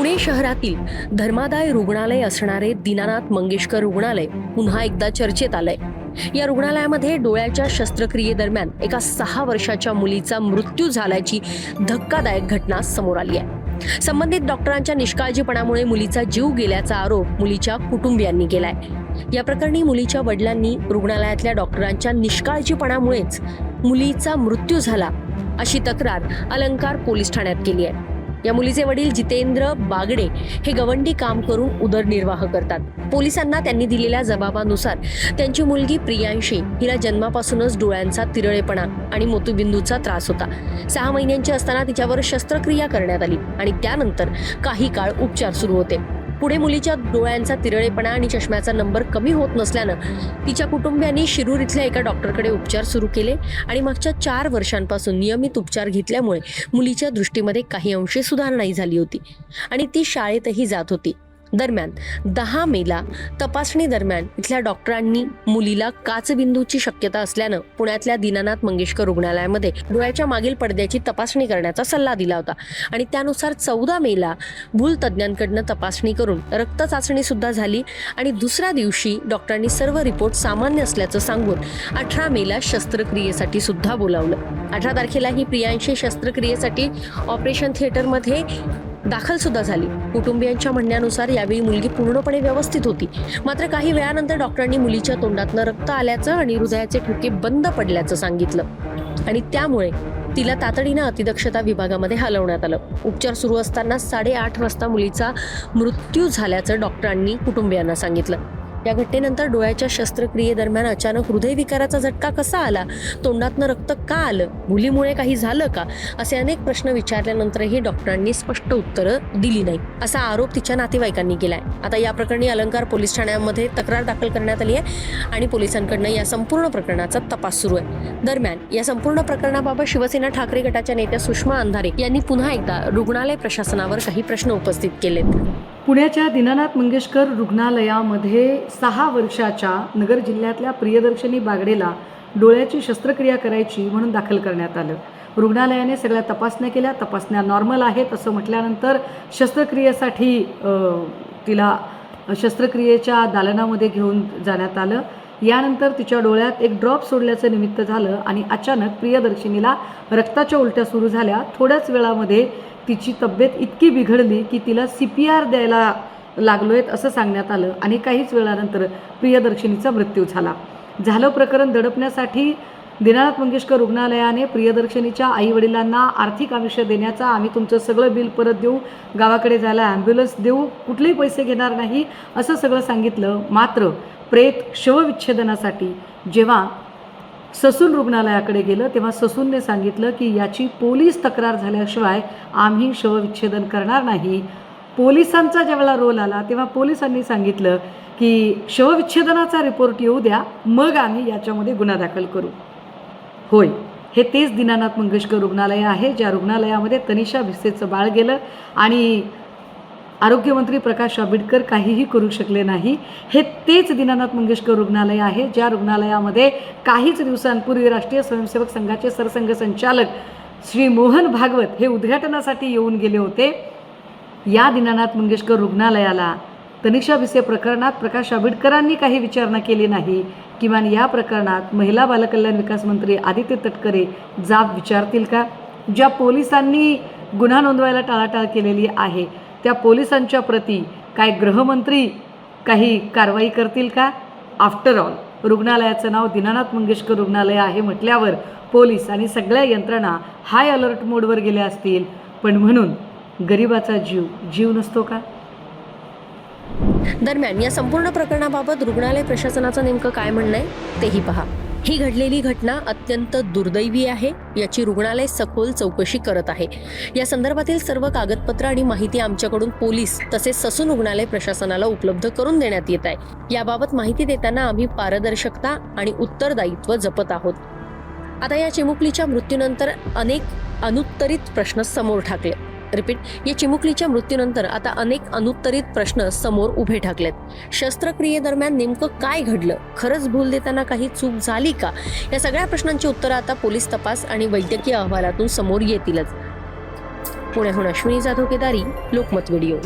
पुणे शहरातील धर्मादाय रुग्णालय असणारे दीनानाथ मंगेशकर रुग्णालय पुन्हा एकदा चर्चेत आलंय। या रुग्णालयामध्ये डोळ्याच्या शस्त्रक्रियेदरम्यान एका 6 वर्षाच्या मुलीचा मृत्यू झाल्याची धक्कादायक घटना समोर आली आहे। संबंधित डॉक्टरांच्या निष्काळजीपणामुळे मुलीचा जीव गेल्याचा आरोप मुलीच्या कुटुंबियांनी केलाय। या प्रकरणी मुलीच्या वडिलांनी रुग्णालयातल्या डॉक्टरांच्या निष्काळजीपणामुळेच मुलीचा मृत्यू झाला अशी तक्रार अलंकार पोलीस ठाण्यात केली आहे। या मुलीचे वडील जितेंद्र बागडे हे गवंडी काम करून उदरनिर्वाह करतात। पोलिसांना त्यांनी दिलेल्या जबाबानुसार त्यांची मुलगी प्रियांशी हिला जन्मापासूनच डोळ्यांचा तिरळेपणा आणि मोतीबिंदूचा त्रास होता। 6 महिन्यांची असताना तिच्यावर शस्त्रक्रिया करण्यात आली आणि त्यानंतर काही काळ उपचार सुरू होते। पुढे मुलीच्या डोळ्यांचा तिरळेपणा आणि चष्म्याचा नंबर कमी होत नसल्यानं तिच्या कुटुंबियांनी शिरूर इथल्या एका डॉक्टरकडे उपचार सुरू केले आणि मागच्या 4 वर्षांपासून नियमित उपचार घेतल्यामुळे मुलीच्या दृष्टीमध्ये काही अंशी सुधारणा झाली होती आणि ती शाळेतही जात होती। दरम्यान 10 मेला तपासणी दरम्यान इथल्या डॉक्टरांनी मुलीला काचबिंदूची शक्यता असल्यानं पुण्यातल्या दीनानाथ मंगेशकर रुग्णालयामध्ये डोळ्याच्या मागील पडद्याची तपासणी करण्याचा सल्ला दिला होता आणि त्यानुसार 14 मेला भूल तज्ज्ञांकडून तपासणी करून रक्त चाचणी सुद्धा झाली आणि दुसऱ्या दिवशी डॉक्टरांनी सर्व रिपोर्ट सामान्य असल्याचं सांगून 18 मेला शस्त्रक्रियेसाठी सुद्धा बोलावलं। 18 तारखेला ही प्रियांशी शस्त्रक्रियेसाठी ऑपरेशन थिएटरमध्ये दाखल सुद्धा झाली। कुटुंबियांच्या म्हणण्यानुसार यावेळी मुलगी पूर्णपणे व्यवस्थित होती, मात्र काही वेळानंतर डॉक्टरांनी मुलीच्या तोंडातनं रक्त आल्याचं आणि हृदयाचे ठोके बंद पडल्याचं सांगितलं आणि त्यामुळे तिला तातडीनं अतिदक्षता विभागामध्ये हलवण्यात आलं। उपचार सुरू असताना 8:30 वाजता मुलीचा मृत्यू झाल्याचं डॉक्टरांनी कुटुंबियांना सांगितलं। या घटनेनंतर डोळ्याच्या शस्त्रक्रियेदरम्यान अचानक हृदयविकाराचा झटका कसा आला, तोंडातनं रक्त का आलं, मुलीमुळे काही झालं का, असे अनेक प्रश्न विचारल्यानंतरही डॉक्टरांनी स्पष्ट उत्तरं दिली नाही असा आरोप तिच्या नातेवाईकांनी केलाय। आता या प्रकरणी अलंकार पोलीस ठाण्यामध्ये तक्रार दाखल करण्यात आली आहे आणि पोलिसांकडून या संपूर्ण प्रकरणाचा तपास सुरू आहे। दरम्यान या संपूर्ण प्रकरणाबाबत शिवसेना ठाकरे गटाच्या नेत्या सुषमा अंधारे यांनी पुन्हा एकदा रुग्णालय प्रशासनावर काही प्रश्न उपस्थित केलेत। पुण्याच्या दीनानाथ मंगेशकर रुग्णालयामध्ये 6 वर्षाच्या नगर जिल्ह्यातल्या प्रियदर्शनी बागडेला डोळ्याची शस्त्रक्रिया करायची म्हणून दाखल करण्यात आलं। रुग्णालयाने सगळ्या तपासण्या केल्या, तपासण्या नॉर्मल आहेत असं म्हटल्यानंतर शस्त्रक्रियेसाठी तिला शस्त्रक्रियेच्या दालनामध्ये घेऊन जाण्यात आलं। यानंतर तिच्या डोळ्यात एक ड्रॉप सोडल्याचं निमित्त झालं आणि अचानक प्रियदर्शनीला रक्ताच्या उलट्या सुरू झाल्या। थोड्याच वेळामध्ये तिची तब्येत इतकी बिघडली की तिला CPR द्यायला लागलोयत असं सांगण्यात आलं आणि काहीच वेळानंतर प्रियदर्शनीचा मृत्यू झालं। प्रकरण दडपण्यासाठी दीनानाथ मंगेशकर रुग्णालयाने प्रियदर्शनीच्या आईवडिलांना आर्थिक आमिष देण्याचा, आम्ही तुमचं सगळं बिल परत देऊ, गावाकडे जायला ॲम्ब्युलन्स देऊ, कुठलेही पैसे घेणार नाही असं सगळं सांगितलं। मात्र प्रेत शवविच्छेदनासाठी जेव्हा ससून रुग्णालयाकडे गेलं तेव्हा ससूनने सांगितलं की याची पोलीस तक्रार झाल्याशिवाय आम्ही शवविच्छेदन करणार नाही। पोलिसांचा ज्यावेळेला रोल आला तेव्हा पोलिसांनी सांगितलं की शवविच्छेदनाचा रिपोर्ट येऊ द्या, मग आम्ही याच्यामध्ये गुन्हा दाखल करू। होय, हे तेच दीनानाथ मंगेशकर रुग्णालय आहे ज्या रुग्णालयामध्ये तनिषा भिसेचं बाळ गेलं आणि आरोग्यमंत्री प्रकाश आंबेडकर काहीही करू शकले नाही। हे तेच दीनानाथ मंगेशकर रुग्णालय आहे ज्या रुग्णालयामध्ये काहीच दिवसांपूर्वी राष्ट्रीय स्वयंसेवक संघाचे सरसंघचालक श्री मोहन भागवत हे उद्घाटनासाठी येऊन गेले होते। या दीनानाथ मंगेशकर रुग्णालयाला तनिषा भिसे प्रकरणात प्रकाश आंबेडकरांनी काही विचारणा केली नाही। किमान या प्रकरणात महिला बालकल्याण विकास मंत्री आदित्य तटकरे जाब विचारतील का? ज्या पोलिसांनी गुन्हा नोंदवायला टाळाटाळ केलेली आहे त्या पोलिसांच्या प्रती काय गृहमंत्री काही कारवाई करतील का? आफ्टर ऑल रुग्णालयाचं नाव दीनानाथ मंगेशकर रुग्णालय आहे म्हटल्यावर पोलीस आणि सगळ्या यंत्रणा हाय अलर्ट मोडवर गेल्या असतील, पण म्हणून गरिबाचा जीव नसतो का? दरम्यान या संपूर्ण प्रकरणाबाबत रुग्णालय प्रशासनाचं नेमकं काय म्हणणं आहे तेही पहा। ही घडलेली घटना अत्यंत दुर्दैवी आहे, याची रुग्णालय सखोल चौकशी करत आहे। या संदर्भातील सर्व कागदपत्र आणि माहिती आमच्याकडून पोलीस तसेच ससून रुग्णालय प्रशासनाला उपलब्ध करून देण्यात येत आहे। याबाबत माहिती देताना आम्ही पारदर्शकता आणि उत्तरदायित्व जपत आहोत। आता या चिमुकलीच्या मृत्यूनंतर अनेक अनुत्तरित प्रश्न समोर ठाकले। या चिमुकलीच्या मृत्यूनंतर आता अनेक अनुत्तरित प्रश्न समोर उभे ठाकलेत। शस्त्रक्रियेदरम्यान नेमकं काय घडलं, खरंच भूल देताना काही चूक झाली का, या सगळ्या प्रश्नांची उत्तरं आता पोलीस तपास आणि वैद्यकीय अहवालातून समोर येतीलच। पुण्याहून अश्विनी जाधव केदारी, लोकमत व्हिडिओ.